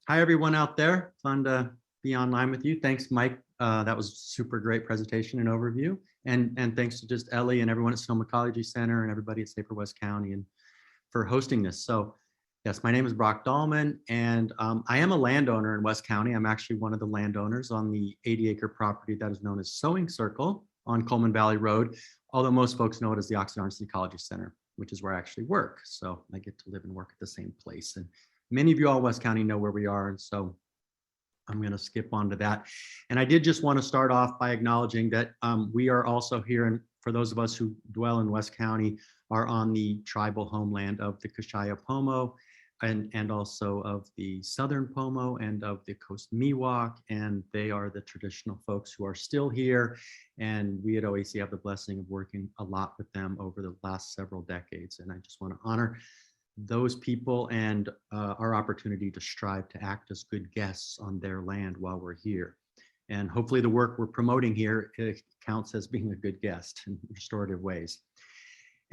Hi, everyone out there. Fun to be online with you. Thanks, Mike. That was a super great presentation and overview. And thanks to just Ellie and everyone at Sonoma Ecology Center and everybody at Safer West County and for hosting this. So yes, my name is Brock Dahlman, and I am a landowner in West County. I'm actually one of the landowners on the 80-acre property that is known as Sowing Circle on Coleman Valley Road, although most folks know it as the Oxnard Ecology Center, which is where I actually work. So I get to live and work at the same place. And many of you all in West County know where we are, and so I'm going to skip on to that. And I did just want to start off by acknowledging that we are also here, and for those of us who dwell in West County, are on the tribal homeland of the Kashaya Pomo and also of the Southern Pomo and of the Coast Miwok, and they are the traditional folks who are still here. And we at OAC have the blessing of working a lot with them over the last several decades. And I just want to honor those people and our opportunity to strive to act as good guests on their land while we're here. And hopefully the work we're promoting here counts as being a good guest in restorative ways.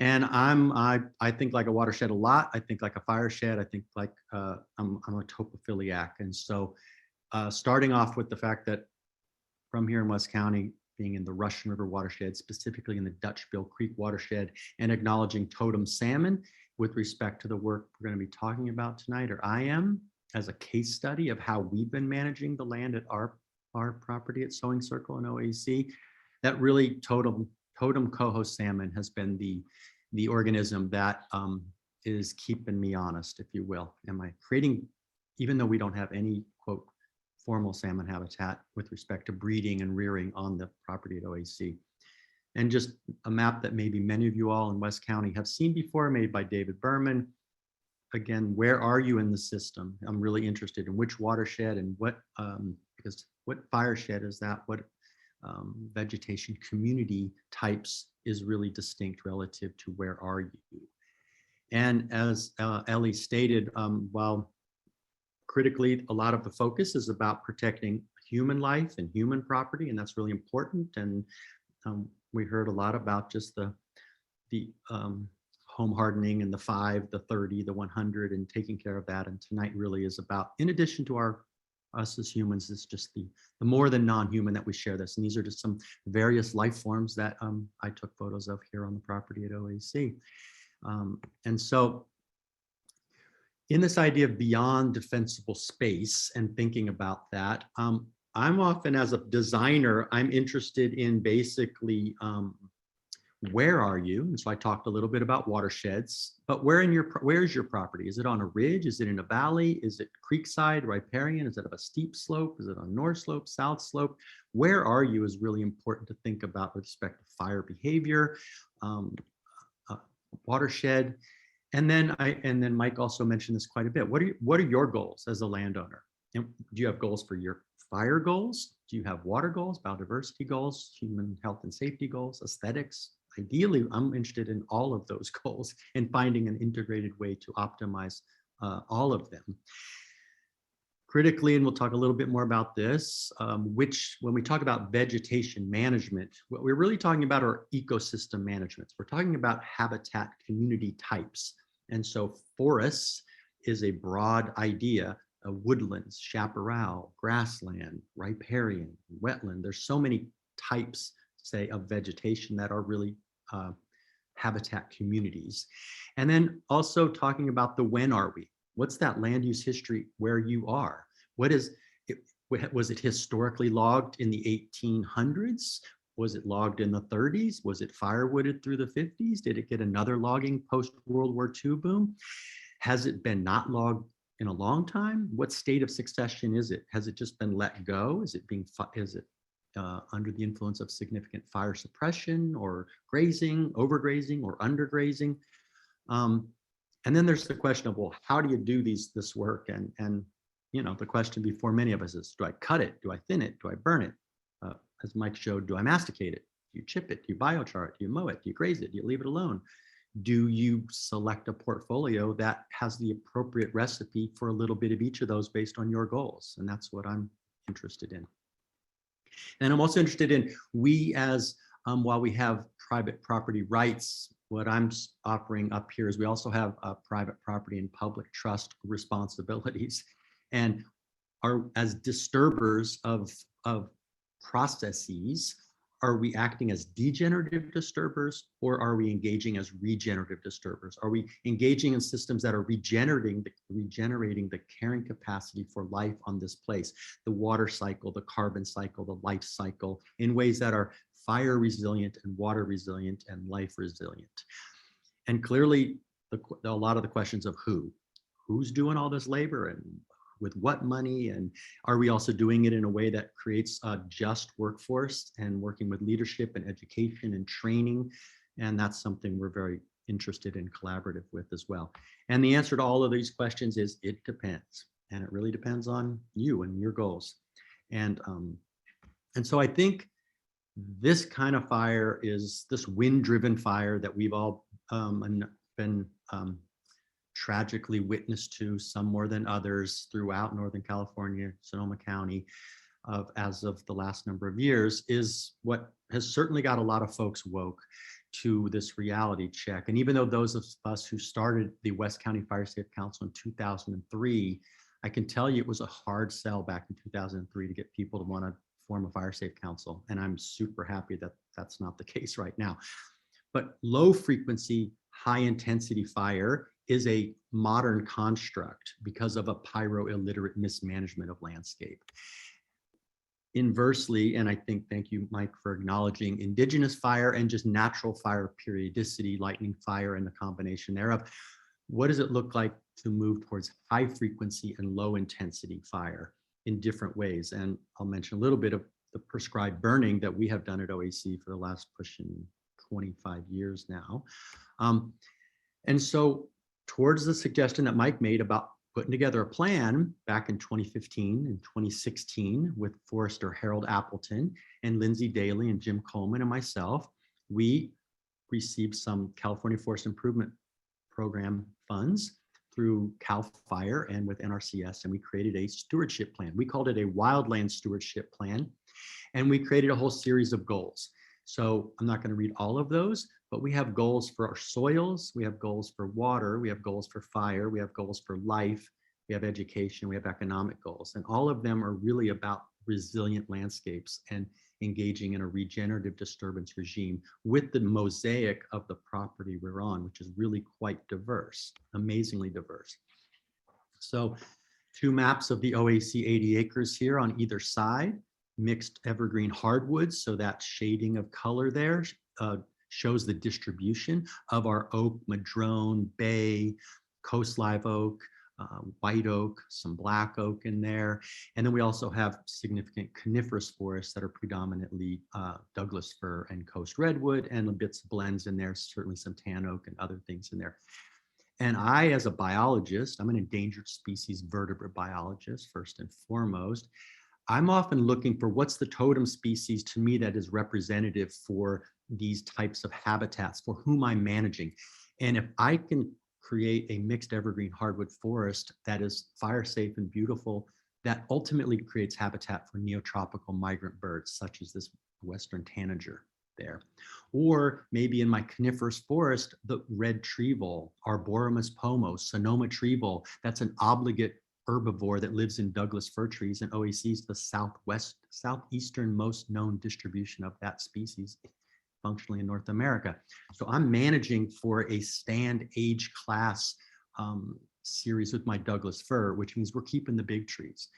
And I think like a watershed a lot. I think like a fireshed. I think like I'm a topophiliac. And so starting off with the fact that from here in West County, being in the Russian River watershed, specifically in the Dutchbill Creek watershed, and acknowledging totem salmon with respect to the work we're going to be talking about tonight, or I am, as a case study of how we've been managing the land at our property at Sowing Circle and OAC. That really totem coho salmon has been the organism that is keeping me honest, if you will. Am I creating, even though we don't have any quote formal salmon habitat with respect to breeding and rearing on the property at OAC. And just a map that maybe many of you all in West County have seen before, made by David Berman. Again, where are you in the system? I'm really interested in which watershed and what, because what fireshed is that? What vegetation community types is really distinct relative to where are you? And as Ellie stated, while critically, a lot of the focus is about protecting human life and human property, and that's really important. And we heard a lot about just the home hardening and the 5, the 30, the 100, and taking care of that. And tonight really is about, in addition to us as humans, it's just the more than non-human that we share this. And these are just some various life forms that I took photos of here on the property at OAC. And so in this idea of beyond defensible space and thinking about that, I'm often, as a designer, I'm interested in basically where are you? And so I talked a little bit about watersheds, but where's your property? Is it on a ridge? Is it in a valley? Is it creekside, riparian? Is it of a steep slope? Is it on north slope, south slope? Where are you is really important to think about with respect to fire behavior, watershed. And then Mike also mentioned this quite a bit. What are your goals as a landowner? And do you have goals for your fire goals? Do you have water goals, biodiversity goals, human health and safety goals, aesthetics? Ideally, I'm interested in all of those goals and finding an integrated way to optimize all of them. Critically, and we'll talk a little bit more about this, when we talk about vegetation management, what we're really talking about are ecosystem management. We're talking about habitat community types. And so forests is a broad idea of woodlands, chaparral, grassland, riparian, wetland. There's so many types, say, of vegetation that are really habitat communities. And then also talking about the when are we? What's that land use history where you are? Was it historically logged in the 1800s? Was it logged in the 30s? Was it firewooded through the 50s? Did it get another logging post-World War II boom? Has it been not logged in a long time? What state of succession is it? Has it just been let go? Is it under the influence of significant fire suppression or grazing, overgrazing, or undergrazing? And then there's the question of, well, how do you do this work? And you know, the question before many of us is, do I cut it? Do I thin it? Do I burn it? As Mike showed, do I masticate it? Do you chip it? Do you biochar it? Do you mow it? Do you graze it? Do you leave it alone? Do you select a portfolio that has the appropriate recipe for a little bit of each of those based on your goals? And that's what I'm interested in. And I'm also interested in, we as, while we have private property rights, what I'm offering up here is we also have private property and public trust responsibilities. And are as disturbers of processes, are we acting as degenerative disturbers, or are we engaging as regenerative disturbers? Are we engaging in systems that are regenerating the carrying capacity for life on this place, the water cycle, the carbon cycle, the life cycle, in ways that are fire resilient and water resilient and life resilient? And clearly, a lot of the questions of who's doing all this labor and with what money, and are we also doing it in a way that creates a just workforce and working with leadership and education and training? And that's something we're very interested in collaborative with as well. And the answer to all of these questions is it depends. And it really depends on you and your goals. And so I think this kind of fire is this wind-driven fire that we've all been tragically witness to, some more than others, throughout Northern California, Sonoma County, as of the last number of years, is what has certainly got a lot of folks woke to this reality check. And even though those of us who started the West County Fire Safe Council in 2003, I can tell you it was a hard sell back in 2003 to get people to want to form a fire safe council. And I'm super happy that that's not the case right now. But low frequency, high intensity fire is a modern construct because of a pyro-illiterate mismanagement of landscape. Inversely, and I think, thank you, Mike, for acknowledging indigenous fire and just natural fire periodicity, lightning fire, and the combination thereof. What does it look like to move towards high frequency and low intensity fire in different ways? And I'll mention a little bit of the prescribed burning that we have done at OAC for the last pushing 25 years now. And so towards the suggestion that Mike made about putting together a plan back in 2015 and 2016 with Forester Harold Appleton and Lindsay Daly and Jim Coleman and myself, we received some California Forest Improvement Program funds through CAL FIRE and with NRCS, and we created a stewardship plan. We called it a wildland stewardship plan, and we created a whole series of goals. So I'm not going to read all of those, but we have goals for our soils, we have goals for water, we have goals for fire, we have goals for life, we have education, we have economic goals. And all of them are really about resilient landscapes and engaging in a regenerative disturbance regime with the mosaic of the property we're on, which is really quite diverse, amazingly diverse. So 2 maps of the OAC 80 acres here on either side, mixed evergreen hardwoods, so that shading of color there shows the distribution of our oak, madrone, bay, coast live oak, white oak, some black oak in there. And then we also have significant coniferous forests that are predominantly Douglas fir and coast redwood, and bits of blends in there, certainly some tan oak and other things in there. And I, as a biologist, I'm an endangered species vertebrate biologist, first and foremost. I'm often looking for what's the totem species to me that is representative for these types of habitats for whom I'm managing. And if I can create a mixed evergreen hardwood forest that is fire safe and beautiful, that ultimately creates habitat for neotropical migrant birds, such as this western tanager there. Or maybe in my coniferous forest, the red tree vole, Arboremus pomo, Sonoma tree vole, that's an obligate herbivore that lives in Douglas fir trees, and OAC is the southeasternmost known distribution of that species functionally in North America. So I'm managing for a stand age class series with my Douglas fir, which means we're keeping the big trees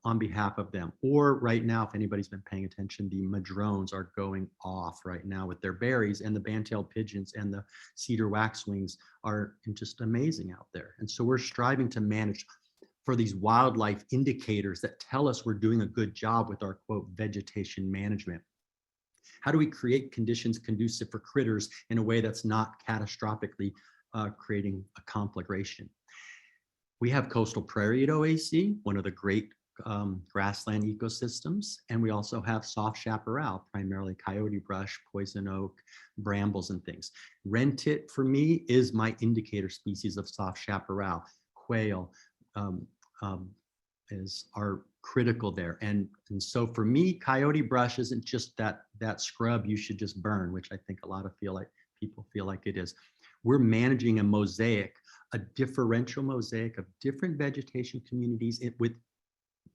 on behalf of them. Or right now, if anybody's been paying attention, the madrones are going off right now with their berries, and the band-tailed pigeons and the cedar waxwings are just amazing out there. And so we're striving to manage for these wildlife indicators that tell us we're doing a good job with our, quote, vegetation management. How do we create conditions conducive for critters in a way that's not catastrophically creating a conflagration? We have coastal prairie at OAC, one of the great grassland ecosystems, and we also have soft chaparral, primarily coyote brush, poison oak, brambles, and things. Wren tit, for me, is my indicator species of soft chaparral. Quail are critical there, and so for me, coyote brush isn't just that scrub you should just burn, which I think a lot of people feel like it is. We're managing a mosaic, a differential mosaic of different vegetation communities with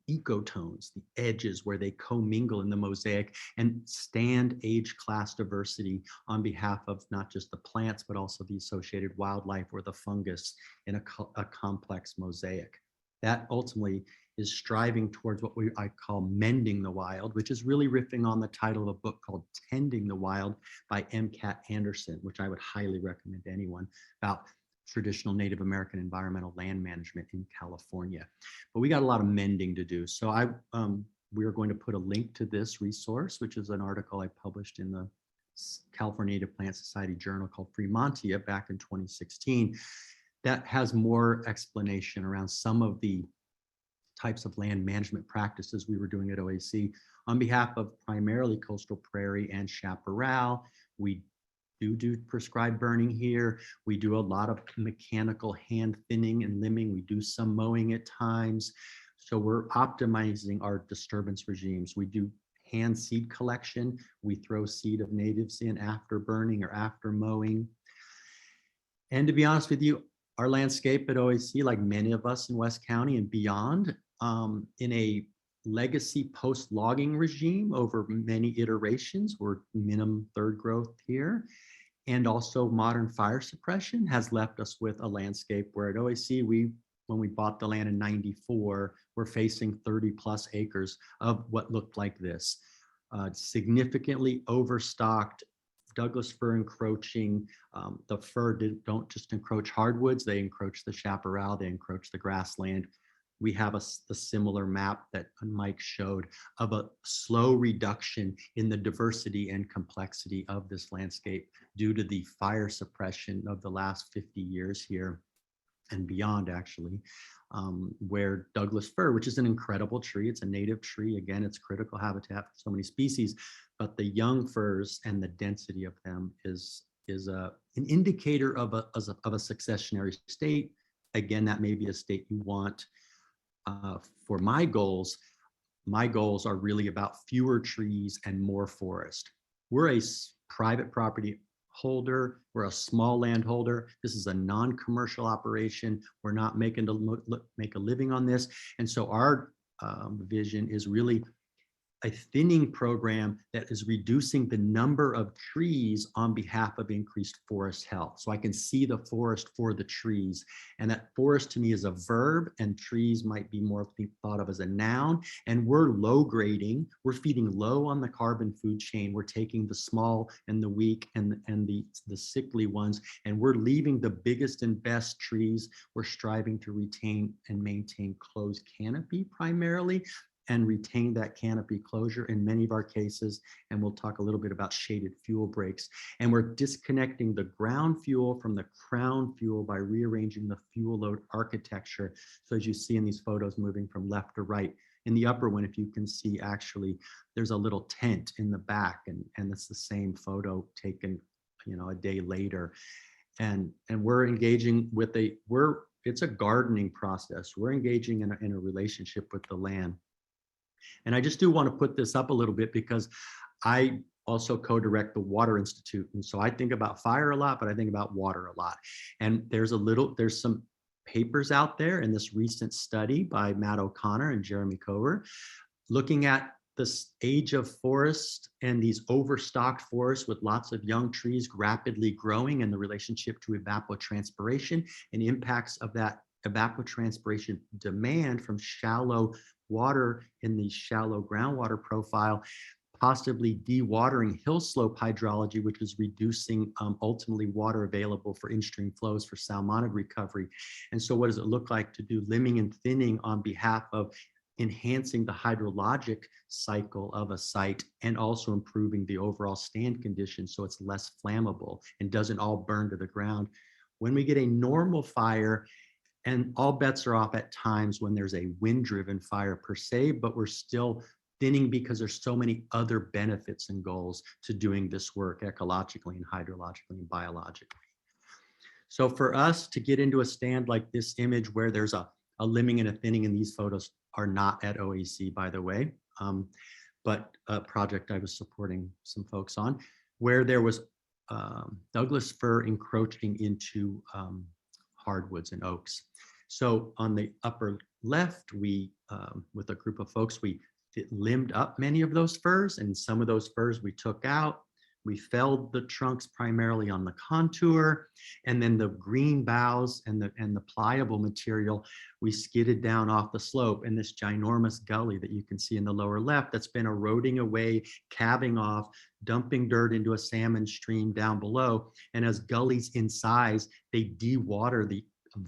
ecotones, the edges where they commingle in the mosaic, and stand age class diversity on behalf of not just the plants, but also the associated wildlife or the fungus in a complex mosaic. That ultimately is striving towards what I call mending the wild, which is really riffing on the title of a book called Tending the Wild by M. Cat Anderson, which I would highly recommend to anyone, about traditional Native American environmental land management in California. But we got a lot of mending to do. So we are going to put a link to this resource, which is an article I published in the California Native Plant Society journal called Fremontia back in 2016, that has more explanation around some of the types of land management practices we were doing at OAC on behalf of primarily coastal prairie and chaparral. We do prescribed burning here. We do a lot of mechanical hand thinning and limbing. We do some mowing at times. So we're optimizing our disturbance regimes. We do hand seed collection. We throw seed of natives in after burning or after mowing. And to be honest with you, our landscape at OAC, like many of us in West County and beyond, in a legacy post-logging regime over many iterations, we're minimum third growth here, and also modern fire suppression has left us with a landscape where at OAC, when we bought the land in '94, we're facing 30 plus acres of what looked like this. Significantly overstocked, Douglas fir encroaching. The fir don't just encroach hardwoods, they encroach the chaparral, they encroach the grassland. We have a similar map that Mike showed of a slow reduction in the diversity and complexity of this landscape due to the fire suppression of the last 50 years here and beyond, actually, where Douglas fir, which is an incredible tree, it's a native tree, again, it's critical habitat for so many species, but the young firs and the density of them is an indicator of a successionary state. Again, that may be a state you want. For my goals are really about fewer trees and more forest. We're a private property holder. We're a small landholder. This is a non-commercial operation. We're not making to make a living on this. And so our vision is really a thinning program that is reducing the number of trees on behalf of increased forest health. So I can see the forest for the trees. And that forest to me is a verb, and trees might be more thought of as a noun. And we're low grading, we're feeding low on the carbon food chain. We're taking the small and the weak and the sickly ones, and we're leaving the biggest and best trees. We're striving to retain and maintain closed canopy primarily, and retain that canopy closure in many of our cases. And we'll talk a little bit about shaded fuel breaks. And we're disconnecting the ground fuel from the crown fuel by rearranging the fuel load architecture. So as you see in these photos moving from left to right, in the upper one, if you can see, actually, there's a little tent in the back, and it's the same photo taken, a day later. And we're engaging with it's a gardening process. We're engaging in a relationship with the land. And I just do want to put this up a little bit because I also co-direct the Water Institute. And so I think about fire a lot, but I think about water a lot. And there's some papers out there in this recent study by Matt O'Connor and Jeremy Cover looking at this age of forest and these overstocked forests with lots of young trees rapidly growing, and the relationship to evapotranspiration and impacts of that evapotranspiration demand from shallow water in the shallow groundwater profile, possibly dewatering hill slope hydrology, which is reducing ultimately water available for in-stream flows for salmoniid recovery. And so what does it look like to do limbing and thinning on behalf of enhancing the hydrologic cycle of a site and also improving the overall stand conditions so it's less flammable and doesn't all burn to the ground? When we get a normal fire, and all bets are off at times when there's a wind-driven fire per se, but we're still thinning because there's so many other benefits and goals to doing this work ecologically and hydrologically and biologically. So for us to get into a stand like this image where there's a limbing and a thinning, and these photos are not at OAC, by the way, but a project I was supporting some folks on, where there was Douglas fir encroaching into hardwoods and oaks. So on the upper left, we, with a group of folks, we limbed up many of those firs, and some of those firs we took out. We felled the trunks primarily on the contour, and then the green boughs and the pliable material we skidded down off the slope in this ginormous gully that you can see in the lower left that's been eroding away, calving off, dumping dirt into a salmon stream down below. And as gullies in size, they de-water the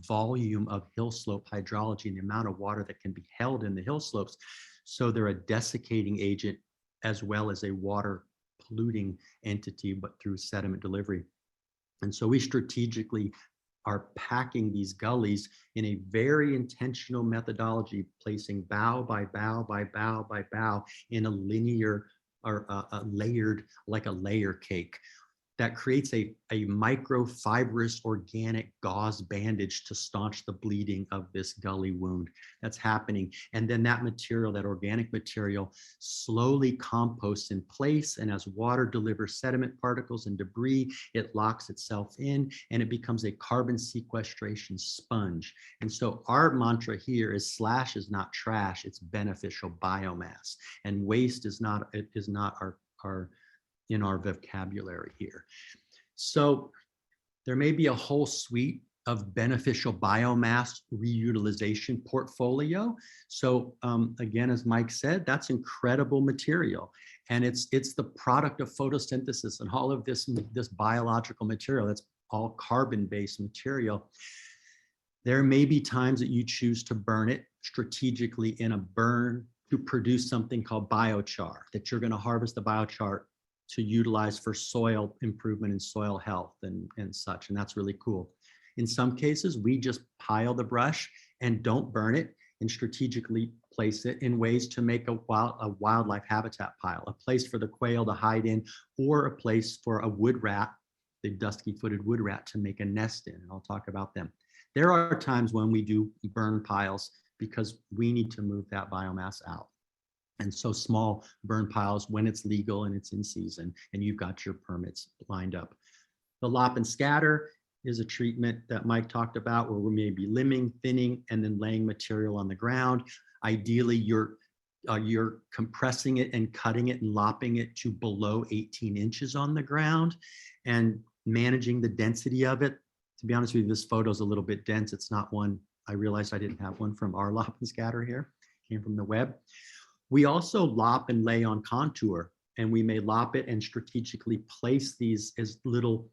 volume of hill slope hydrology and the amount of water that can be held in the hill slopes. So they're a desiccating agent as well as a water polluting entity, but through sediment delivery. And so we strategically are packing these gullies in a very intentional methodology, placing bough by bough by bough by bough in a linear or a layered, like a layer cake, that creates a microfibrous organic gauze bandage to staunch the bleeding of this gully wound that's happening. And then that material, that organic material, slowly composts in place. And as water delivers sediment particles and debris, it locks itself in and it becomes a carbon sequestration sponge. And so our mantra here is slash is not trash, it's beneficial biomass. And waste is not our in our vocabulary here. So there may be a whole suite of beneficial biomass reutilization portfolio. So again, as Mike said, that's incredible material. And it's the product of photosynthesis and all of this biological material. That's all carbon-based material. There may be times that you choose to burn it strategically in a burn to produce something called biochar, that you're going to harvest the biochar to utilize for soil improvement and soil health and such. And that's really cool. In some cases, we just pile the brush and don't burn it and strategically place it in ways to make a wildlife habitat pile, a place for the quail to hide in, or a place for a wood rat, the dusky-footed wood rat, to make a nest in. And I'll talk about them. There are times when we do burn piles because we need to move that biomass out. And so small burn piles when it's legal and it's in season and you've got your permits lined up. The lop and scatter is a treatment that Mike talked about where we may be limbing, thinning, and then laying material on the ground. Ideally, you're compressing it and cutting it and lopping it to below 18 inches on the ground and managing the density of it. To be honest with you, this photo is a little bit dense. It's not one, I realized I didn't have one from our lop and scatter here, came from the web. We also lop and lay on contour, and we may lop it and strategically place these as little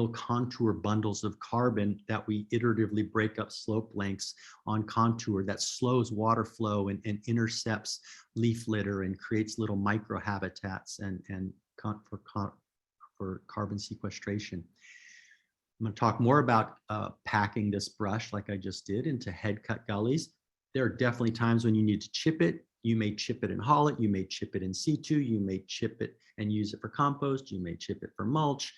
contour bundles of carbon that we iteratively break up slope lengths on contour that slows water flow and intercepts leaf litter and creates little microhabitats and for carbon sequestration. I'm going to talk more about packing this brush like I just did into head cut gullies. There are definitely times when you need to chip it. You may chip it and haul it. You may chip it in situ. You may chip it and use it for compost. You may chip it for mulch.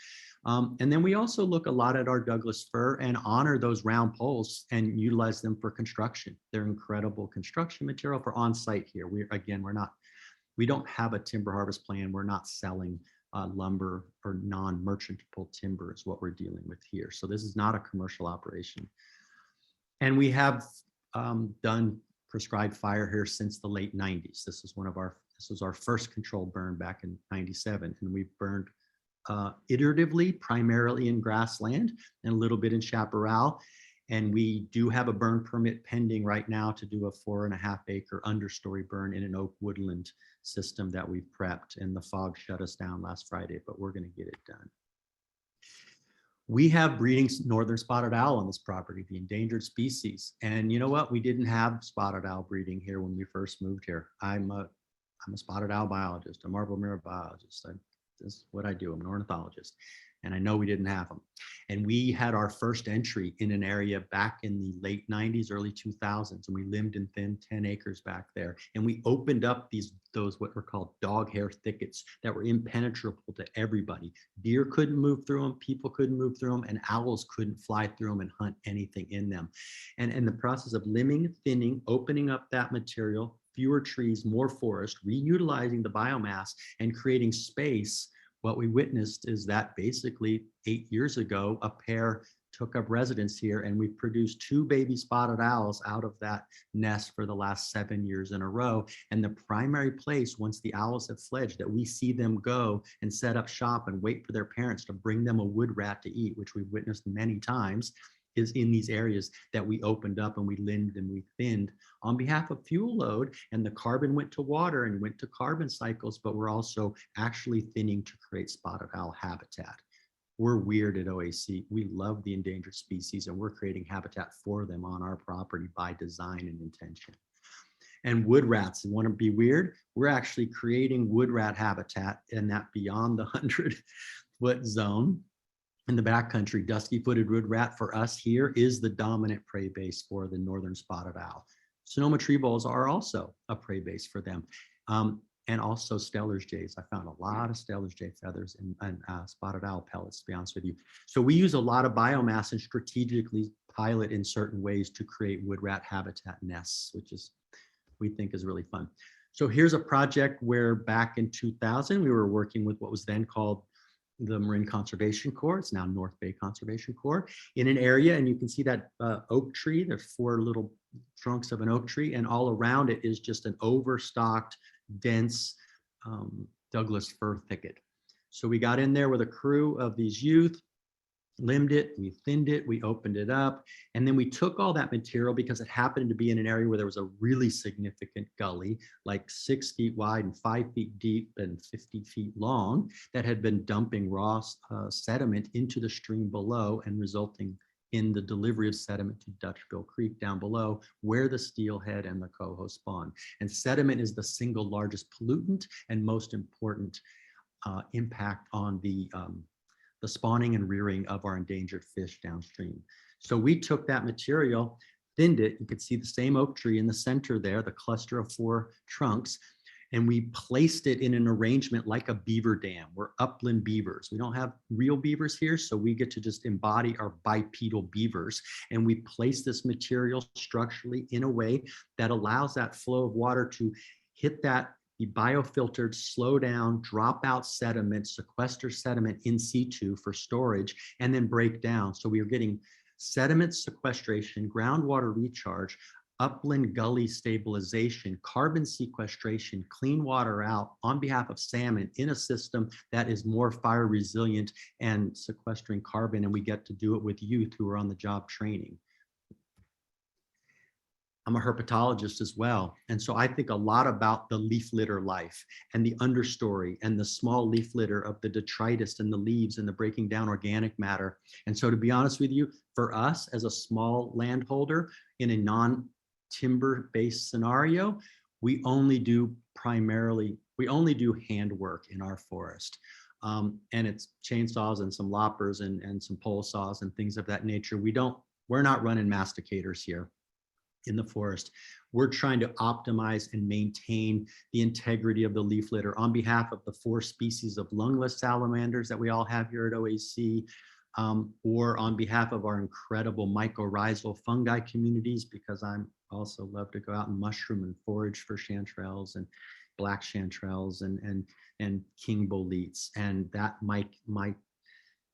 And then we also look a lot at our Douglas fir and honor those round poles and utilize them for construction. They're incredible construction material for on-site here. We don't have a timber harvest plan. We're not selling lumber or non-merchantable timber is what we're dealing with here. So this is not a commercial operation. And we have done prescribed fire here since the late 90s. This was our first controlled burn back in 97. And we've burned iteratively, primarily in grassland and a little bit in chaparral. And we do have a burn permit pending right now to do a 4.5 acre understory burn in an oak woodland system that we've prepped, and the fog shut us down last Friday, but we're going to get it done. We have breeding northern spotted owl on this property, the endangered species. And you know what? We didn't have spotted owl breeding here when we first moved here. I'm a spotted owl biologist, a marble mirror biologist. That's what I do. I'm an ornithologist. And I know we didn't have them. And we had our first entry in an area back in the late 90s, early 2000s, and we limbed and thinned 10 acres back there. And we opened up those what were called dog hair thickets that were impenetrable to everybody. Deer couldn't move through them, people couldn't move through them, and owls couldn't fly through them and hunt anything in them. And in the process of limbing, thinning, opening up that material, fewer trees, more forest, reutilizing the biomass and creating space, what we witnessed is that basically 8 years ago, a pair took up residence here, and we've produced 2 baby spotted owls out of that nest for the last 7 years in a row. And the primary place, once the owls have fledged, that we see them go and set up shop and wait for their parents to bring them a wood rat to eat, which we've witnessed many times, is in these areas that we opened up and we limbed and we thinned on behalf of fuel load. And the carbon went to water and went to carbon cycles, but we're also actually thinning to create spotted owl habitat. We're weird at OAC. We love the endangered species, and we're creating habitat for them on our property by design and intention. And wood rats, you want to be weird? We're actually creating wood rat habitat in that beyond the 100-foot zone. In the backcountry, dusky footed wood rat for us here is the dominant prey base for the northern spotted owl. Sonoma tree voles are also a prey base for them. And also Steller's jays. I found a lot of Steller's jay feathers and spotted owl pellets, to be honest with you. So we use a lot of biomass and strategically pilot in certain ways to create wood rat habitat nests, which is, we think is really fun. So here's a project where back in 2000, we were working with what was then called the Marin Conservation Corps. It's now North Bay Conservation Corps, in an area, and you can see that oak tree. There's 4 little trunks of an oak tree, and all around it is just an overstocked, dense Douglas fir thicket. So we got in there with a crew of these youth, limbed it, we thinned it, we opened it up, and then we took all that material because it happened to be in an area where there was a really significant gully, like 6 feet wide and 5 feet deep and 50 feet long, that had been dumping raw sediment into the stream below and resulting in the delivery of sediment to Dutchville Creek down below, where the steelhead and the coho spawn. And sediment is the single largest pollutant and most important impact on the spawning and rearing of our endangered fish downstream. So we took that material, thinned it. You could see the same oak tree in the center there, the cluster of 4 trunks, and we placed it in an arrangement like a beaver dam. We're upland beavers. We don't have real beavers here, so we get to just embody our bipedal beavers. And we place this material structurally in a way that allows that flow of water to hit that, be biofiltered, slow down, drop out sediment, sequester sediment in situ for storage, and then break down. So we are getting sediment sequestration, groundwater recharge, upland gully stabilization, carbon sequestration, clean water out on behalf of salmon in a system that is more fire resilient and sequestering carbon. And we get to do it with youth who are on the job training. I'm a herpetologist as well. And so I think a lot about the leaf litter life and the understory and the small leaf litter of the detritus and the leaves and the breaking down organic matter. And so to be honest with you, for us as a small landholder in a non-timber based scenario, we only do handwork in our forest. And it's chainsaws and some loppers and some pole saws and things of that nature. We're not running masticators here in the forest. We're trying to optimize and maintain the integrity of the leaf litter on behalf of the 4 species of lungless salamanders that we all have here at OAC, or on behalf of our incredible mycorrhizal fungi communities, because I'm also love to go out and mushroom and forage for chanterelles and black chanterelles and king boletes. And that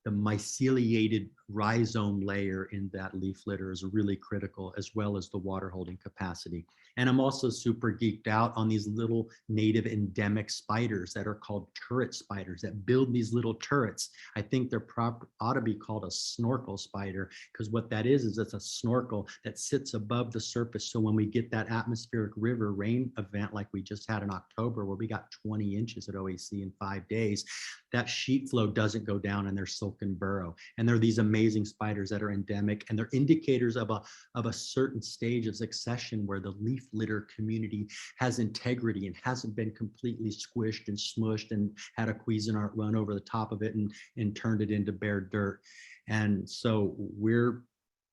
the myceliated rhizome layer in that leaf litter is really critical, as well as the water holding capacity. And I'm also super geeked out on these little native endemic spiders that are called turret spiders that build these little turrets. I think they're ought to be called a snorkel spider, because what that is it's a snorkel that sits above the surface. So when we get that atmospheric river rain event like we just had in October, where we got 20 inches at OAC in 5 days, that sheet flow doesn't go down in their silken burrow. And they're these amazing spiders that are endemic, and they're indicators of a certain stage of succession where the leaf litter community has integrity and hasn't been completely squished and smushed and had a Cuisinart run over the top of it and turned it into bare dirt. And so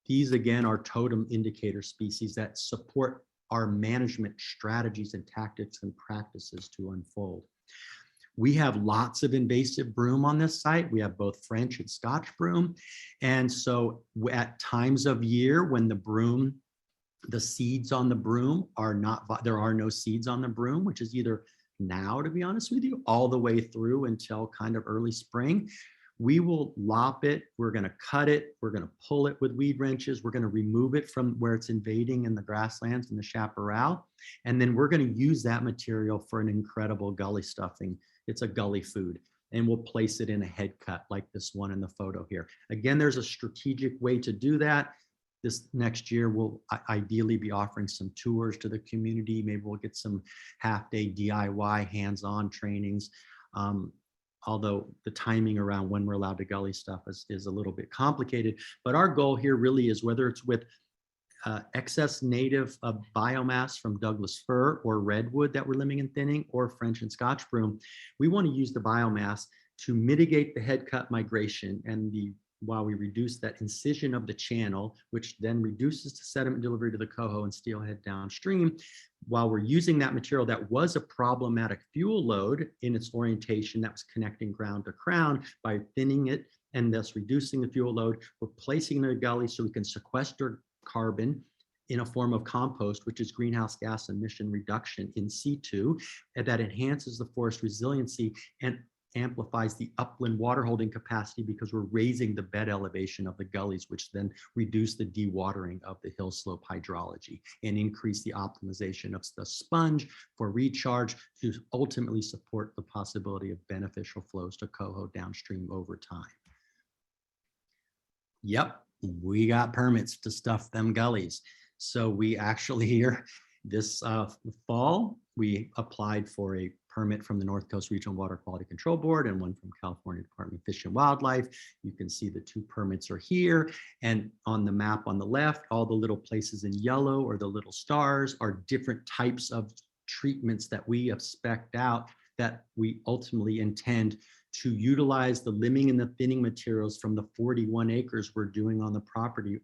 these again are totem indicator species that support our management strategies and tactics and practices to unfold. We have lots of invasive broom on this site. We have both French and Scotch broom. And so at times of year when the seeds on the broom there are no seeds on the broom, which is either now, to be honest with you, all the way through until kind of early spring. we will lop it, we're going to cut it, we're going to pull it with weed wrenches, we're going to remove it from where it's invading in the grasslands and the chaparral, and then we're going to use that material for an incredible gully stuffing. It's a gully food, and we'll place it in a head cut like this one in the photo here. Again, there's a strategic way to do that. This next year, we'll ideally be offering some tours to the community. Maybe we'll get some half-day DIY hands-on trainings. Although the timing around when we're allowed to gully stuff is a little bit complicated. But our goal here really is, whether it's with excess native biomass from Douglas fir or redwood that we're limbing and thinning, or French and Scotch broom, we want to use the biomass to mitigate the head cut migration, and while we reduce that incision of the channel, which then reduces the sediment delivery to the coho and steelhead downstream, while we're using that material that was a problematic fuel load in its orientation that was connecting ground to crown, by thinning it and thus reducing the fuel load, we're placing it in a gully so we can sequester carbon in a form of compost, which is greenhouse gas emission reduction in situ, and that enhances the forest resiliency and amplifies the upland water holding capacity, because we're raising the bed elevation of the gullies, which then reduce the dewatering of the hill slope hydrology and increase the optimization of the sponge for recharge, to ultimately support the possibility of beneficial flows to coho downstream over time. Yep, we got permits to stuff them gullies. So we actually here this fall, we applied for a permit from the North Coast Regional Water Quality Control Board and one from California Department of Fish and Wildlife. You can see the two permits are here, and on the map on the left, all the little places in yellow, or the little stars, are different types of treatments that we have spec'd out that we ultimately intend to utilize the limbing and the thinning materials from the 41 acres we're doing on the property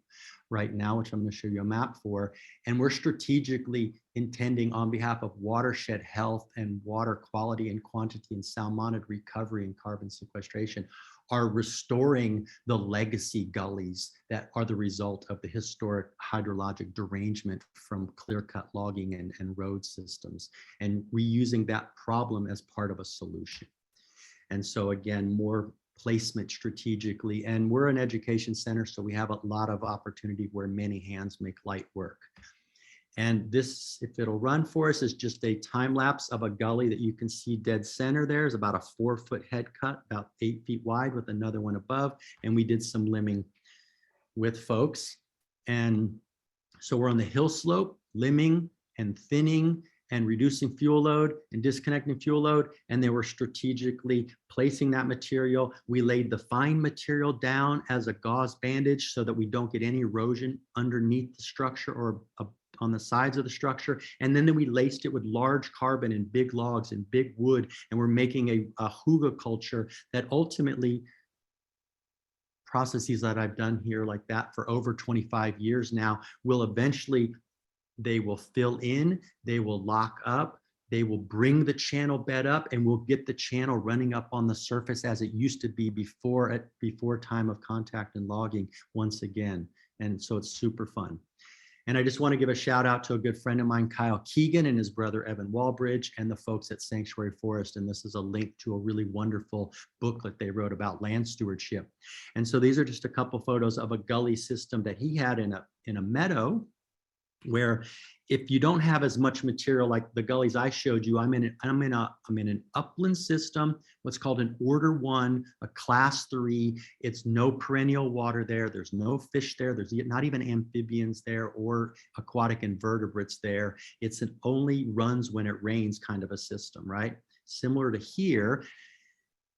right now, which I'm going to show you a map for. And we're strategically intending, on behalf of watershed health and water quality and quantity and salmonid recovery and carbon sequestration, are restoring the legacy gullies that are the result of the historic hydrologic derangement from clear-cut logging and road systems, and reusing that problem as part of a solution. And so again, more placement strategically, and we're an education center, so we have a lot of opportunity where many hands make light work. And this, if it'll run for us, is just a time lapse of a gully that you can see dead center. There's about a 4-foot head cut, about 8 feet wide, with another one above. And we did some limbing with folks. And so we're on the hill slope, limbing and thinning and reducing fuel load and disconnecting fuel load. And they were strategically placing that material. We laid the fine material down as a gauze bandage so that we don't get any erosion underneath the structure or on the sides of the structure. And then we laced it with large carbon and big logs and big wood. And we're making a hugelkultur that ultimately, processes that I've done here like that for over 25 years now, will eventually, they will fill in, they will lock up, they will bring the channel bed up, and we'll get the channel running up on the surface as it used to be before time of contact and logging once again. And so it's super fun. And I just want to give a shout out to a good friend of mine, Kyle Keegan, and his brother, Evan Walbridge, and the folks at Sanctuary Forest. And this is a link to a really wonderful booklet they wrote about land stewardship. And so these are just a couple photos of a gully system that he had in a meadow, where if you don't have as much material like the gullies I showed you, I'm in an upland system, what's called an order 1, a class 3. It's no perennial water there. There's no fish there. There's not even amphibians there or aquatic invertebrates there. It's an only runs when it rains kind of a system, right? Similar to here.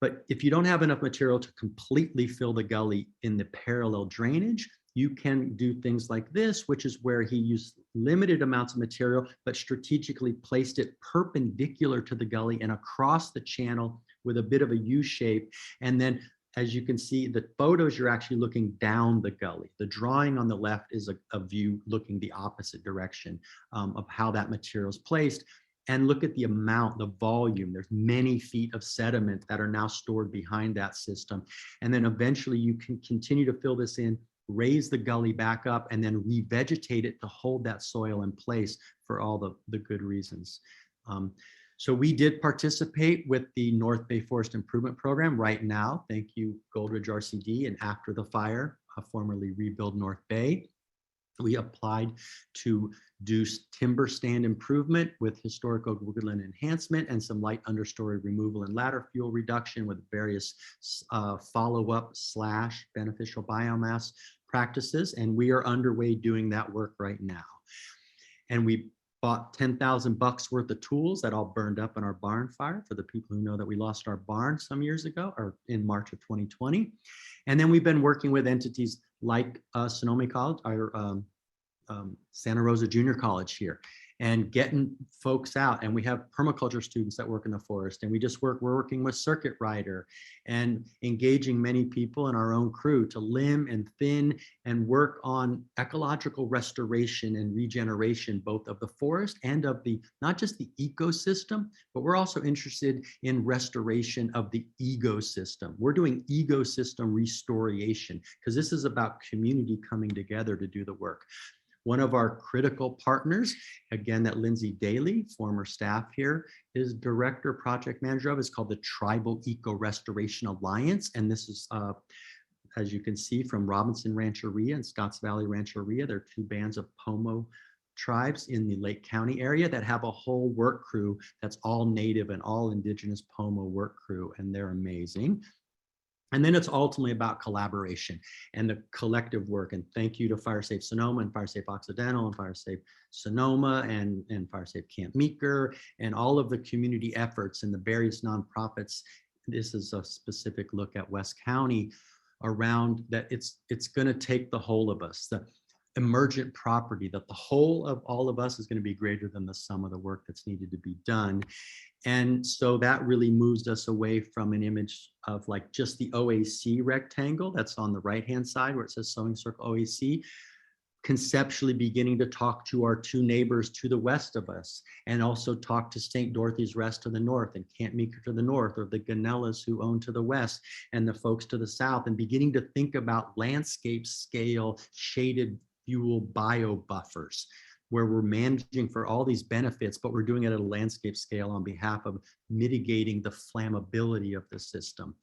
But if you don't have enough material to completely fill the gully in the parallel drainage, you can do things like this, which is where he used limited amounts of material, but strategically placed it perpendicular to the gully and across the channel with a bit of a U shape. And then, as you can see, the photos, you're actually looking down the gully. The drawing on the left is a view looking the opposite direction of how that material is placed. And look at the amount, the volume. There's many feet of sediment that are now stored behind that system. And then eventually you can continue to fill this in, raise the gully back up, and then revegetate it to hold that soil in place for all the good reasons. So we did participate with the North Bay Forest Improvement Program right now. Thank you, Goldridge RCD, and After the Fire, formerly Rebuild North Bay. We applied to do timber stand improvement with historical woodland enhancement and some light understory removal and ladder fuel reduction with various follow-up / beneficial biomass practices. And we are underway doing that work right now. And we bought 10,000 bucks worth of tools that all burned up in our barn fire, for the people who know that we lost our barn some years ago, or in March of 2020. And then we've been working with entities like Sonoma College, our Santa Rosa Junior College here, and getting folks out. And we have permaculture students that work in the forest, and we're working with Circuit Rider and engaging many people in our own crew to limb and thin and work on ecological restoration and regeneration, both of the forest and of the, not just the ecosystem, but we're also interested in restoration of the ecosystem. We're doing ecosystem restoration because this is about community coming together to do the work. One of our critical partners, again, that Lindsay Daly, former staff here, is director, project manager of, is called the Tribal Eco Restoration Alliance. And this is, as you can see, from Robinson Rancheria and Scotts Valley Rancheria. There are two bands of Pomo tribes in the Lake County area that have a whole work crew that's all native and all indigenous Pomo work crew, and they're amazing. And then it's ultimately about collaboration and the collective work. And thank you to FireSafe Sonoma and FireSafe Occidental and FireSafe Sonoma and FireSafe Camp Meeker and all of the community efforts and the various nonprofits. This is a specific look at West County around that. It's going to take the whole of us, the emergent property, that the whole of all of us is going to be greater than the sum of the work that's needed to be done. And so that really moves us away from an image of like just the OAC rectangle that's on the right-hand side where it says Sewing Circle OAC, conceptually beginning to talk to our two neighbors to the west of us, and also talk to St. Dorothy's Rest to the north and Camp Meeker to the north, or the Ganellas who own to the west, and the folks to the south, and beginning to think about landscape scale shaded fuel bio buffers, where we're managing for all these benefits, but we're doing it at a landscape scale on behalf of mitigating the flammability of the system.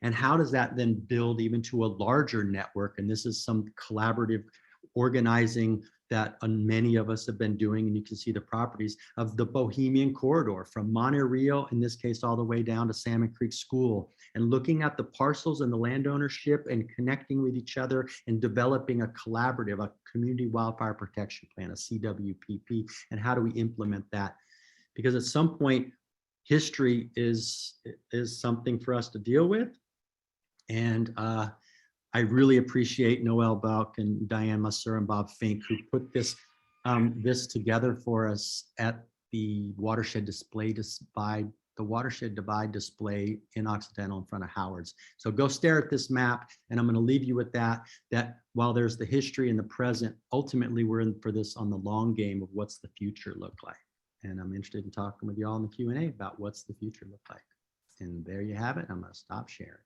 And how does that then build even to a larger network? And this is some collaborative organizing that many of us have been doing, and you can see the properties of the Bohemian Corridor from Monte Rio, in this case, all the way down to Salmon Creek School, and looking at the parcels and the land ownership and connecting with each other and developing a collaborative, a community wildfire protection plan, a CWPP, and how do we implement that? Because at some point, history is something for us to deal with. And I really appreciate Noel Buck and Diane Musser and Bob Fink, who put this together for us at the Watershed Divide display in Occidental in front of Howard's. So go stare at this map, and I'm going to leave you with that while there's the history and the present, ultimately we're in for this on the long game of what's the future look like. And I'm interested in talking with you all in the Q&A about what's the future look like. And there you have it. I'm going to stop sharing.